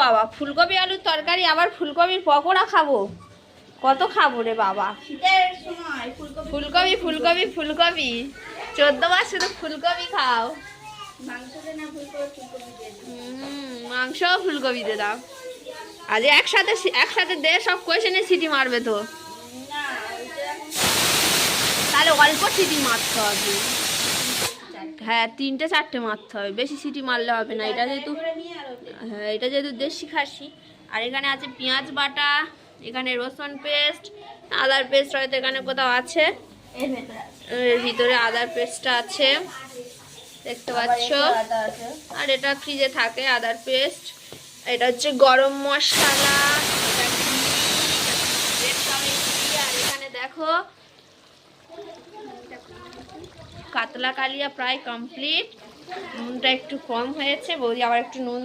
বাবা, ফুলকপি আলুর তরকারি, আবার ফুলকপির পকোড়া খাবো। কত খাবো রে বাবা। ফুলকপি ফুলকপি ফুলকপি 14 মাস শুধু ফুলকপি খাও। মাংস ফুলকপি দিয়ে দাও। আজ একসাথে দে, সব কোয়েশনে সিটি মারবে তো। তাহলে অল্প সিটি মারতে হবে। হ্যাঁ, 3টে 4টে মারতে হবে, বেশি সিটি মারলে হবে না। এটা যেহেতু দেশি খাসি। আর এখানে আছে পেঁয়াজ বাটা, এখানে রসুন পেস্ট, আদার পেস্ট হয়তো এখানে কোথাও আছে, এর ভিতরে আদার পেস্টটা আছে দেখতে পাচ্ছ। আর এটা ফ্রিজে থাকে আদার পেস্ট। এটা হচ্ছে গরম মশলা। আর এখানে দেখো কাতলা কালিয়া প্রায় কমপ্লিট। নুনটা একটু কম হয়েছে, বৌদি আবার একটু নুন